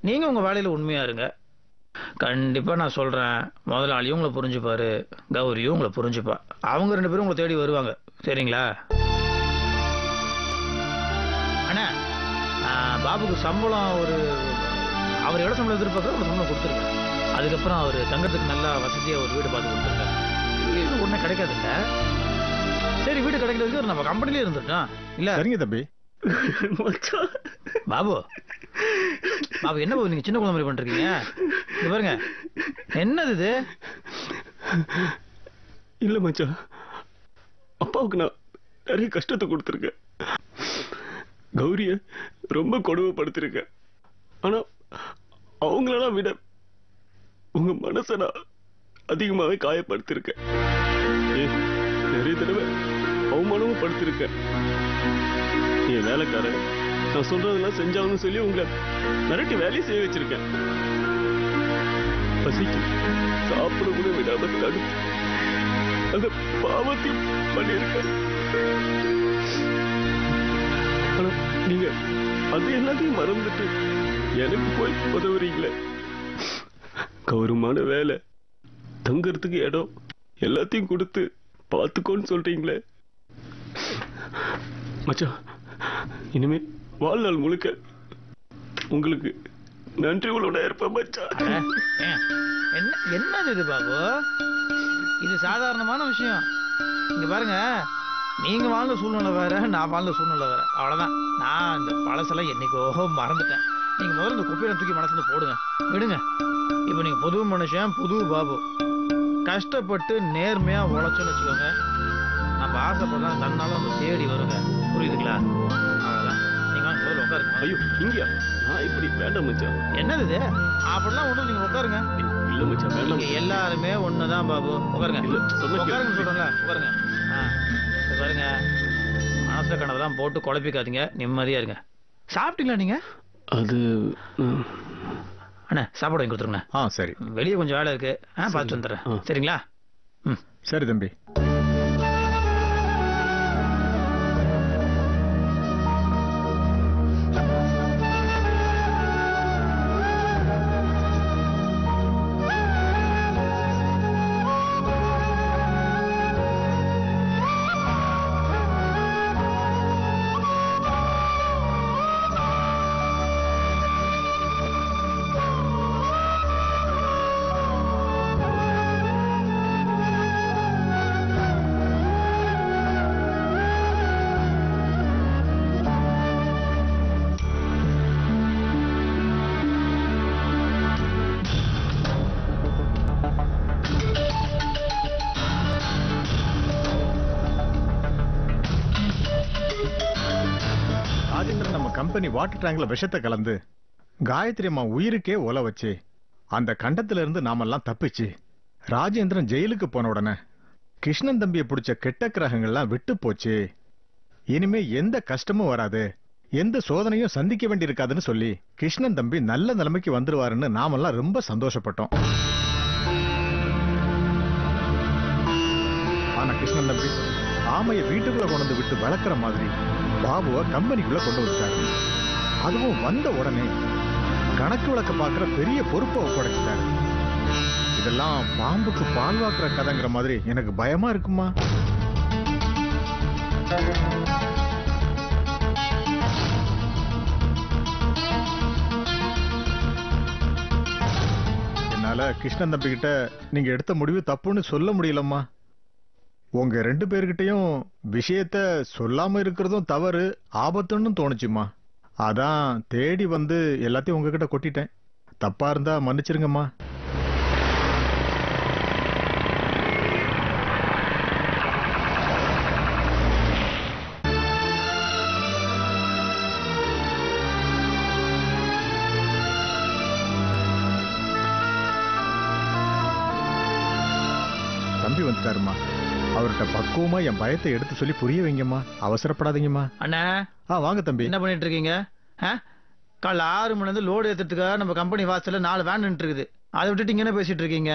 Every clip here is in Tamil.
நீங்க உங்க வேலையில உண்மையா இருங்க. கண்டிப்பா நான் சொல்றேன், முதலாளியும் உங்களை புரிஞ்சுப்பாரு, கௌரியும் உங்களை புரிஞ்சுப்பா. அவங்க 2 பேரும் உங்களை தேடி வருவாங்க. சரிங்களா? அண்ணா, பாபுக்கு சம்பளம் அவர் எவ்வளோ சம்பளம் எதிர்பார்க்குறோம் ஒரு சம்பளம் கொடுத்துருங்க. அதுக்கப்புறம் அவர் தங்கறதுக்கு நல்லா வசதியாக ஒரு வீடு பார்த்து கொடுத்துருங்க. வீடு ஒன்றும் கிடைக்காது இல்லை. சரி, வீடு கிடைக்கிறதுக்கு நம்ம கம்பெனிலே இருந்துட்டோம் இல்லை? சரிங்க தம்பி. பாபு என்ன பாபு நீங்கள் சின்ன குழந்தை மாதிரி பண்ணிருக்கீங்க? இது பாருங்க, என்னது இது? இல்லை மச்சான், அப்பாவுக்கு நான் நிறைய கஷ்டத்தை கொடுத்துருக்கேன். கௌரிய ரொம்ப கொடுமைப்படுத்திருக்கேன். ஆனா அவங்களெல்லாம் விட உங்க மனசை நான் அதிகமாவே காயப்படுத்திருக்கேன். நிறைய தடவை அவமானமும் படுத்திருக்கேன். என் வேலைக்காரன் நான் சொல்றதெல்லாம் செஞ்சாங்கன்னு சொல்லி உங்களை மிரட்டி வேலையை செய்ய வச்சிருக்கேன். பசிக்கு சாப்பிட கூட விடாம தடுத்து அந்த பாவத்தையும் பண்ணியிருக்கேன். நீங்க அது எல்லாத்தையும் மறந்துட்டு எனக்கு போய் உதவுறீங்களே. கௌரவமான வேலை, தங்கறதுக்கு இடம் எல்லாத்தையும் கொடுத்து பார்த்துக்கோன்னு சொல்றீங்களே மச்சான். இனிமே வாழ்நாள் முழுக்க உங்களுக்கு நன்றி உள்ளோட இருப்பேன் மச்சான். என்னது இது பாபு? இது சாதாரணமான விஷயம். இங்க பாருங்க, நீங்க வாழ்ந்த சூழ்நிலை வேற, நான் வாழ்ந்த சூழ்நிலை வேற. அவ்வளவுதான். நான் இந்த பழசெல்லாம் என்னைக்கோ மறந்துட்டேன். நீங்க முதல்ல இந்த குப்பையில தூக்கி மனசுல போடுங்க, விடுங்க. இப்ப நீங்க புது மனுஷன், புது பாபு. கஷ்டப்பட்டு நேர்மையா உழைச்சோன்னு வச்சுக்கோங்க, நம்ம ஆசைப்படா தன்னால நம்ம தேடி வருங்க. புரியுதுங்களா? அவ்வளவுதான். நீங்க முதல்ல உட்காருங்க. ஐயோ, இங்கயா? நான் இப்படி வேண்டாம் மச்சான். என்னது இது? அப்படிலாம் ஒண்ணு, நீங்க உட்காருங்க. இல்ல மச்சான், வேண்டாம். நீங்க எல்லாருமே ஒண்ணுதான் பாபு. உட்காருங்க. இல்ல, உட்காருங்க சொல்றேன்ல, உட்காருங்க. பாருங்க, மனச கனவுதான் போட்டு குழப்பிக்காதீங்க, நிம்மதியா இருங்க. சாப்பிட்டீங்களா நீங்க? அது அண்ணா, சாப்பாடு வாங்கி கொடுத்துருங்க. சரி. வெளியே கொஞ்சம் வேலை இருக்கு, பார்த்து வந்துடுறேன். சரிங்களா? சரி தம்பி. கம்பெனி வாட்டர் டேங்க்ல விஷத்தை கலந்து காயத்ரி அம்மா உயிருக்கே ஒல வச்சு அந்த கண்டத்துல இருந்து நாமெல்லாம் தப்பிச்சு ராஜேந்திரன் ஜெயிலுக்கு போன உடனே கிருஷ்ணன் தம்பியை பிடிச்ச கெட்ட கிரகங்கள்லாம் விட்டு போச்சு. இனிமே எந்த கஷ்டமும் வராது, எந்த சோதனையும் சந்திக்க வேண்டியிருக்காதுன்னு சொல்லி கிருஷ்ணன் தம்பி நல்ல நிலைமைக்கு வந்துருவாருன்னு நாமெல்லாம் ரொம்ப சந்தோஷப்பட்டோம். ஆனா கிருஷ்ணன் தம்பி ஆமைய வீட்டுக்குள்ள கொண்டு விட்டு வளர்க்குற மாதிரி பாபுவை கம்பெனிக்குள்ள கொண்டு வந்துட்டாரு. அதுவும் வந்த உடனே கணக்கு வழக்க பார்க்கிற பெரிய பொறுப்பை ஒப்படைச்சிட்டாரு. இதெல்லாம் பாம்புக்கு பால் வாக்குற கதைங்கிற மாதிரி எனக்கு பயமா இருக்குமா? என்னால கிருஷ்ணன் தம்பி கிட்ட நீங்க எடுத்த முடிவு தப்புன்னு சொல்ல முடியலம்மா. உங்க 2 பேர்கிட்டையும் விஷயத்த சொல்லாம இருக்கிறதும் தவறு, ஆபத்துன்னு தோணுச்சுமா. அதான் தேடி வந்து எல்லாத்தையும் உங்ககிட்ட கொட்டிட்டேன். தப்பா இருந்தா மன்னிச்சிருங்கம்மா. தம்பி வந்துட்டாருமா. அவர்கிட்ட பக்குவமா என் பயத்தை எடுத்து சொல்லி புரிய வைங்கம்மா. அவசரப்படாதீங்கம்மா. அண்ணா, வாங்க தம்பி. என்ன பண்ணிட்டு இருக்கீங்க? காலைல 6 மணில இருந்து லோடு ஏத்துறதுக்காக நம்ம கம்பெனி வாசல்ல 4 வேன் நின்று இருக்குது. அதை விட்டுட்டு இங்க என்ன பேசிட்டு இருக்கீங்க?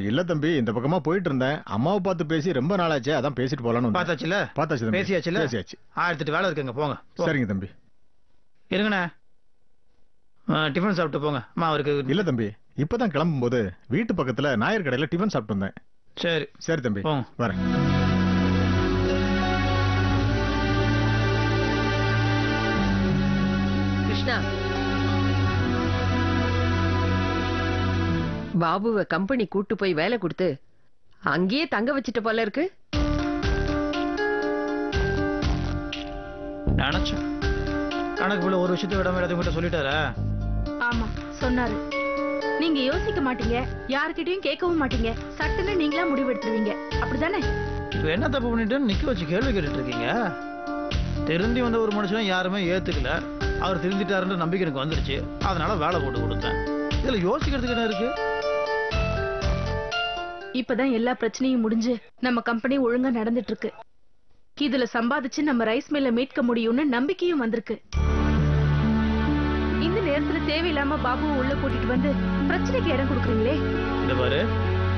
இல்ல தம்பி, இந்த பக்கமா போயிட்டு இருந்தேன். அம்மாவை பார்த்து பேசி ரொம்ப நாளாச்சு, அதான் பேசிட்டு போலான்னு. பார்த்தாச்சுல? பார்த்தாச்சு தம்பி. பேசியாச்சுல? பேசியாச்சு. 1008 வேலை இருக்குங்க, போங்க. சரிங்க தம்பி. இருங்கண்ணே. டிஃபன் சாப்பிட்டு போங்க. அம்மா அவருக்கு இல்ல தம்பி, இப்பதான் கிளம்பும்போது வீட்டு பக்கத்துல நாயர் கடையில டிஃபன் சாப்பிட்டு வந்தேன். சரி சரி தம்பி, போங்க. வரேன். கிருஷ்ணா, பாபுவை கம்பெனி கூட்டு போய் வேலை கொடுத்து அங்கேயே தங்க வச்சிட்ட போல இருக்கு. நினைச்சேன். கணக்குள்ள ஒரு விஷயத்தை விடாம எல்லாத்தையும் சொல்லிட்டாரா? ஆமா சொன்னாரு. நீங்க யோசிக்க மாட்டீங்க, யாருக்கிட்டையும் கேட்கவும் மாட்டீங்க, சட்டுன்னு நீங்களா முடிவு எடுத்துருவீங்க. அப்படிதானே? இப்ப என்ன தப்பு பண்ணிட்டு நிக்க வச்சு கேள்வி கேட்டுட்டு இருக்கீங்க? திருந்தி வந்த ஒரு மனுஷன் யாருமே ஏத்துக்கல. அவர் திருந்திட்டாருன்ற நம்பிக்கை எனக்கு வந்துருச்சு. அதனால வேலை போட்டு கொடுத்தேன். இதுல யோசிக்கிறதுக்கு என்ன இருக்கு? இப்பதான் எல்லா பிரச்சனையும் முடிஞ்சு நம்ம கம்பெனி ஒழுங்கா நடந்துட்டு இருக்கு. இதுல சம்பாதிச்சு நம்ம ரைஸ் மில்ல மீட்க முடியும்னு நம்பிக்கையும் வந்திருக்கு. இந்த நேரத்துல தேவையில்லாம பாபுவை உள்ள கூட்டிட்டு வந்து பிரச்சனைக்கு இடம் கொடுக்குறீங்களே. இந்த பாரு,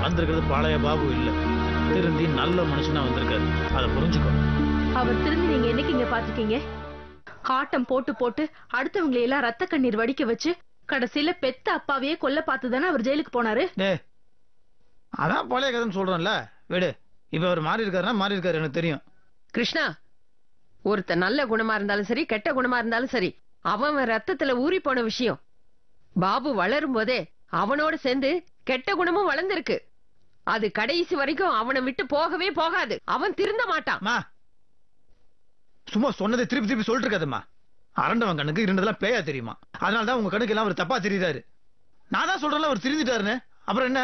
வந்திருக்கிறது பழைய பாபு இல்ல, திருந்தி நல்ல மனுஷனா வந்திருக்காரு. அதை புரிஞ்சுக்கோ. அவர் திரும்பி நீங்க என்னைக்கு இங்க பாத்துக்கீங்க? ஆட்டம் போட்டு போட்டு அடுத்தவங்களை எல்லாம் ரத்த கண்ணீர் வடிக்க வச்சு கடைசியில பெத்த அப்பாவையே கொல்ல பார்த்துதானே அவர் ஜெயிலுக்கு போனாரு. அதான் பழைய கதைன்னு சொல்றேன்ல, விடு. இப்ப அவர் மாறி இருக்காருன்னா மாறி இருக்காரு, எனக்கு தெரியும். கிருஷ்ணா, ஒருத்த நல்ல குணமா இருந்தாலும் சரி, கெட்ட குணமா இருந்தாலும் சரி, அவன் ரத்தத்துல ஊறி போன விஷயம். பாபு வளரும் போதே அவனோட சேர்ந்து கெட்ட குணமும் வளர்ந்திருக்கு. அது கடைசி வரைக்கும் அவனை விட்டு போகவே போகாது. அவன் திருந்த மாட்டான். சும்மா சொன்னதை திருப்பி திருப்பி சொல்லிட்டு இருக்காதுமா. அரண்டவன் கண்ணுக்கு இருந்ததெல்லாம் பேயா தெரியுமா? அதனாலதான் உங்க கணக்கு எல்லாம் அவர் தப்பா தெரியுறாரு. நான் தான் சொல்றேன்ல அவர் திருந்திட்டாருன்னு. அப்புறம் என்ன?